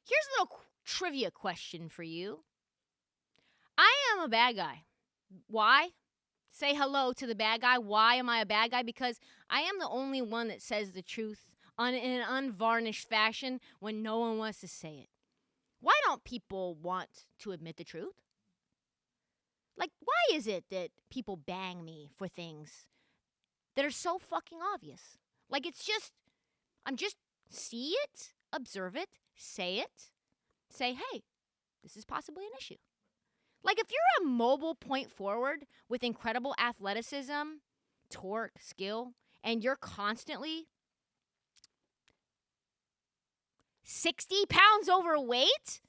Here's a little trivia question for you. I am a bad guy. Why? Say hello to the bad guy. Why am I a bad guy? Because I am the only one that says the truth in an unvarnished fashion when no one wants to say it. Why don't people want to admit the truth? Like, why is it that people bang me for things that are so fucking obvious? Like, I'm just see it, observe it, say, hey, this is possibly an issue. Like, if you're a mobile point forward with incredible athleticism, torque, skill, and you're constantly 60 pounds overweight,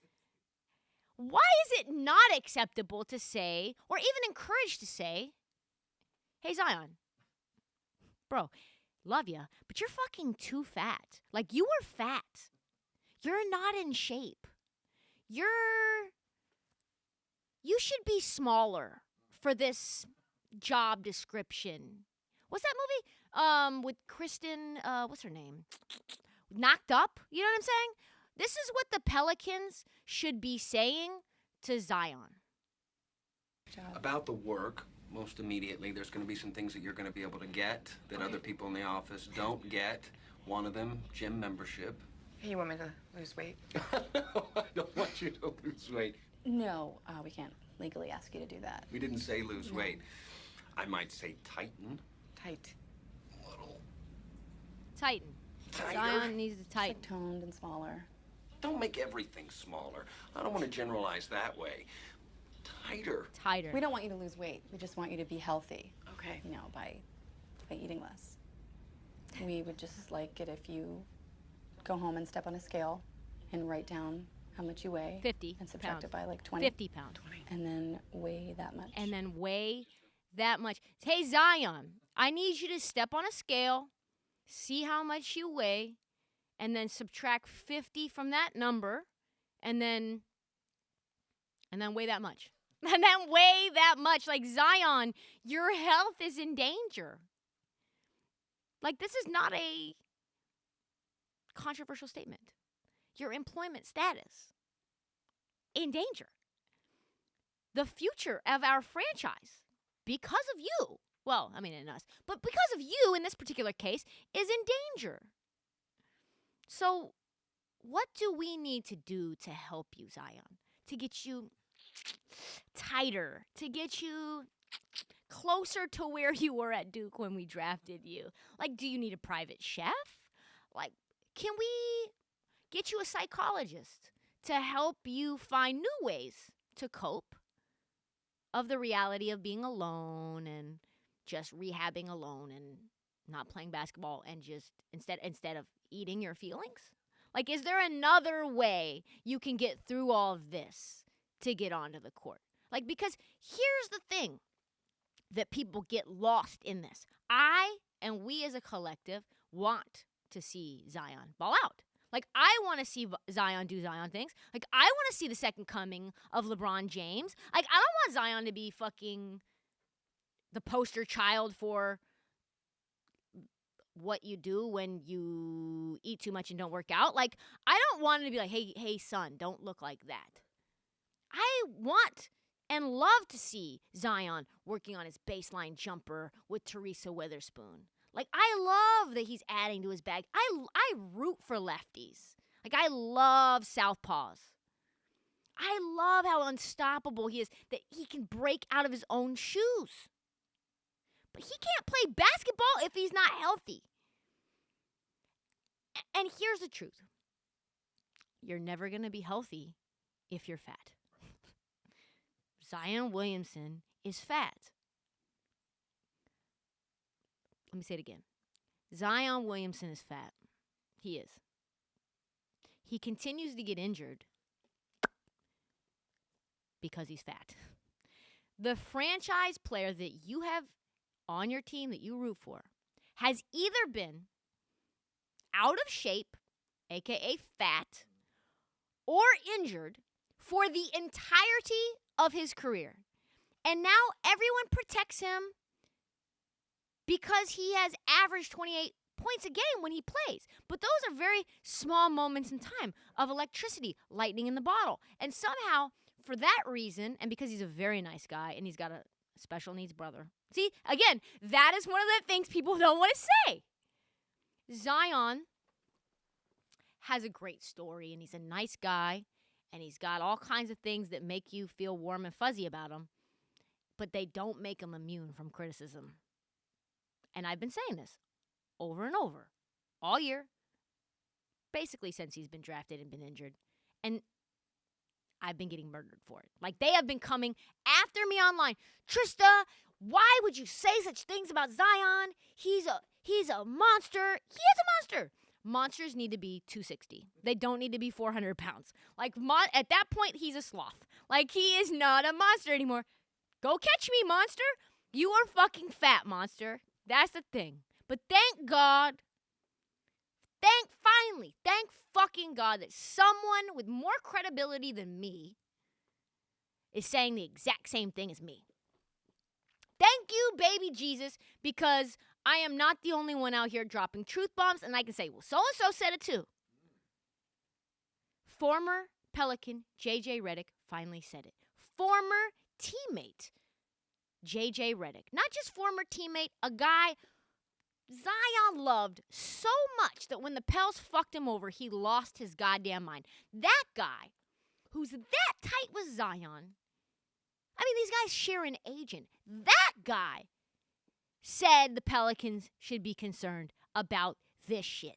why is it not acceptable to say, or even encouraged to say, hey, Zion, bro, love ya, but you're fucking too fat. Like, you are fat. You're not in shape. You should be smaller for this job description. What's that movie? With Kristen, what's her name? Knocked Up? You know what I'm saying? This is what the Pelicans should be saying to Zion. About the work, most immediately, there's going to be some things that you're going to be able to get that other people in the office don't get. One of them, gym membership. You want me to lose weight? I don't want you to lose weight. No, we can't legally ask you to do that. We didn't say lose weight. I might say tighten. Tight. A little. Tighten. Tighter. Zion needs to tighten. Like toned and smaller. Don't make everything smaller. I don't want to generalize that way. Tighter. Tighter. We don't want you to lose weight. We just want you to be healthy. Okay. You know, by eating less. We would just like it if you go home and step on a scale and write down how much you weigh. 50 And subtract pounds. it by like 20. 50 pounds. And then weigh that much. And then weigh that much. Hey, Zion, I need you to step on a scale, see how much you weigh, and then subtract 50 from that number, and then weigh that much. And then weigh that much. Like, Zion, your health is in danger. Like, this is not a controversial statement. Your employment status in danger. The future of our franchise, because of you, well, I mean, in us, but because of you in this particular case, is in danger. So, what do we need to do to help you, Zion? To get you tighter, to get you closer to where you were at Duke when we drafted you? Like, do you need a private chef? Like, can we get you a psychologist to help you find new ways to cope of the reality of being alone and just rehabbing alone and not playing basketball and just instead of eating your feelings? Like, is there another way you can get through all of this to get onto the court? Like, because here's the thing that people get lost in this. I and we as a collective want to see Zion ball out. Like, I want to see Zion do Zion things. Like, I want to see the second coming of LeBron James. Like, I don't want Zion to be fucking the poster child for what you do when you eat too much and don't work out. Like, I don't want him to be like, hey, son, don't look like that. I want and love to see Zion working on his baseline jumper with Teresa Witherspoon. Like, I love that he's adding to his bag. I root for lefties. Like, I love southpaws. I love how unstoppable he is, that he can break out of his own shoes. But he can't play basketball if he's not healthy. And here's the truth. You're never going to be healthy if you're fat. Zion Williamson is fat. Let me say it again. Zion Williamson is fat. He is. He continues to get injured because he's fat. The franchise player that you have on your team that you root for has either been out of shape, aka fat, or injured for the entirety of his career. And now everyone protects him because he has averaged 28 points a game when he plays. But those are very small moments in time of electricity, lightning in the bottle. And somehow, for that reason, and because he's a very nice guy and he's got a special needs brother. See, again, that is one of the things people don't want to say. Zion has a great story, and he's a nice guy, and he's got all kinds of things that make you feel warm and fuzzy about him, but they don't make him immune from criticism. And I've been saying this over and over all year, basically since he's been drafted and been injured. And I've been getting murdered for it. Like, they have been coming after me online. Trysta, why would you say such things about Zion? He's a monster. He is a monster. Monsters need to be 260. They don't need to be 400 pounds. Like, at that point, he's a sloth. Like, he is not a monster anymore. Go catch me, monster. You are fucking fat, monster. That's the thing. But thank God, thank fucking God that someone with more credibility than me is saying the exact same thing as me. Thank you, baby Jesus, because I am not the only one out here dropping truth bombs, and I can say, well, so-and-so said it too. Former Pelican J.J. Redick finally said it. Former teammate J.J. Redick. Not just former teammate, a guy Zion loved so much that when the Pels fucked him over, he lost his goddamn mind. That guy, who's that tight with Zion, I mean, these guys share an agent. That guy said the Pelicans should be concerned about this shit.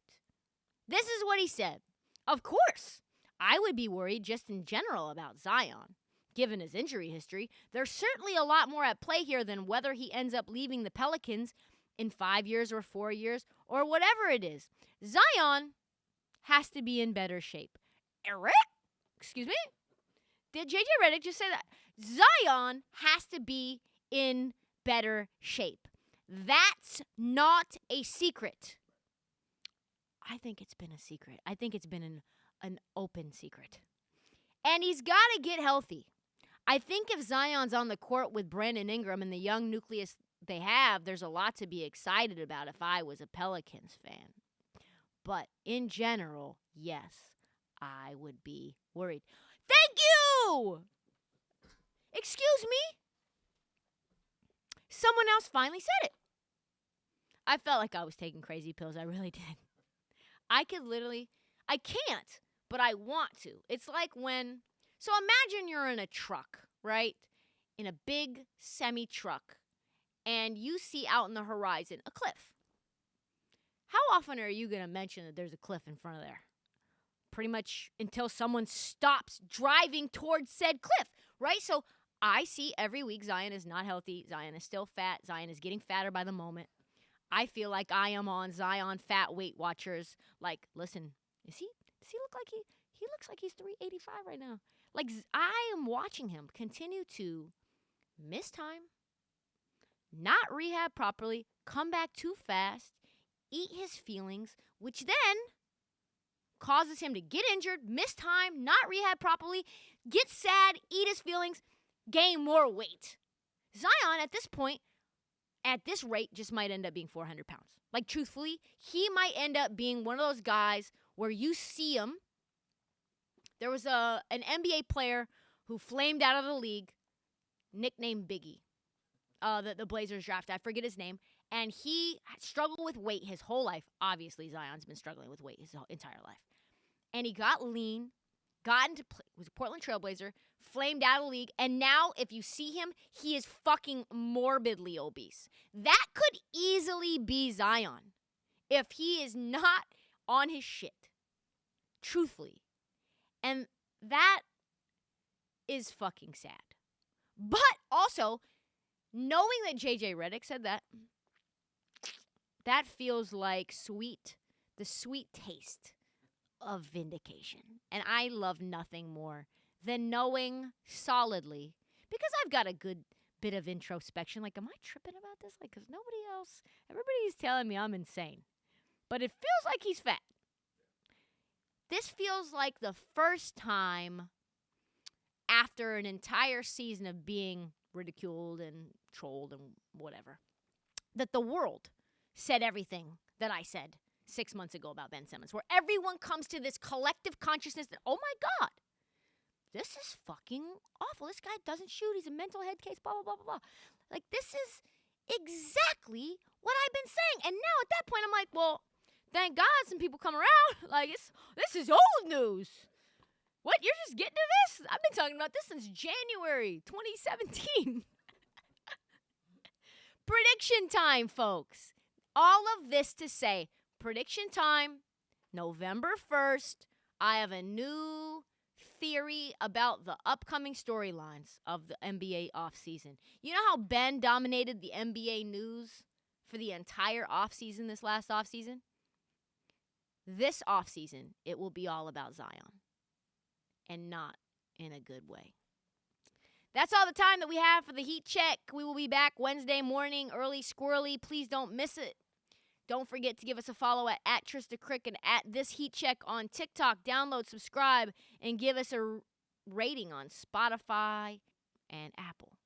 This is what he said. Of course, I would be worried just in general about Zion. Given his injury history, there's certainly a lot more at play here than whether he ends up leaving the Pelicans in 5 years or 4 years or whatever it is. Zion has to be in better shape. Eric? Excuse me? Did J.J. Redick just say that? Zion has to be in better shape. That's not a secret. I think it's been a secret. I think it's been an open secret. And he's got to get healthy. I think if Zion's on the court with Brandon Ingram and the young nucleus they have, there's a lot to be excited about if I was a Pelicans fan. But in general, yes, I would be worried. Thank you! Excuse me? Someone else finally said it. I felt like I was taking crazy pills. I really did. I can't, but I want to. It's like so imagine you're in a truck, right? In a big semi-truck, and you see out in the horizon a cliff. How often are you going to mention that there's a cliff in front of there? Pretty much until someone stops driving towards said cliff, right? So I see every week Zion is not healthy. Zion is still fat. Zion is getting fatter by the moment. I feel like I am on Zion fat Weight Watchers. Like, listen, does he look like he looks like he's 385 right now. Like, I am watching him continue to miss time, not rehab properly, come back too fast, eat his feelings, which then causes him to get injured, miss time, not rehab properly, get sad, eat his feelings, gain more weight. Zion, at this point, at this rate, just might end up being 400 pounds. Like, truthfully, he might end up being one of those guys where you see him. There was an NBA player who flamed out of the league, nicknamed Biggie, the Blazers drafted. I forget his name. And he struggled with weight his whole life. Obviously, Zion's been struggling with weight his entire life. And he got lean, got into play, was a Portland Trailblazer, flamed out of the league, and now if you see him, he is fucking morbidly obese. That could easily be Zion if he is not on his shit. Truthfully. And that is fucking sad. But also, knowing that J.J. Redick said that, that feels like the sweet taste of vindication. And I love nothing more than knowing solidly, because I've got a good bit of introspection. Like, am I tripping about this? Like, because everybody's telling me I'm insane. But it feels like he's fat. This feels like the first time after an entire season of being ridiculed and trolled and whatever, that the world said everything that I said 6 months ago about Ben Simmons, where everyone comes to this collective consciousness that, oh my God, this is fucking awful. This guy doesn't shoot. He's a mental head case, blah, blah, blah, blah, blah. Like, this is exactly what I've been saying. And now at that point, I'm like, well, thank God some people come around. Like, this is old news. What? You're just getting to this? I've been talking about this since January 2017. Prediction time, folks. All of this to say, prediction time, November 1st. I have a new theory about the upcoming storylines of the NBA offseason. You know how Ben dominated the NBA news for the entire offseason this last offseason? This offseason, it will be all about Zion. And not in a good way. That's all the time that we have for the Heat Check. We will be back Wednesday morning, early squirrely. Please don't miss it. Don't forget to give us a follow at Trysta Krick and at This Heat Check on TikTok. Download, subscribe, and give us a rating on Spotify and Apple.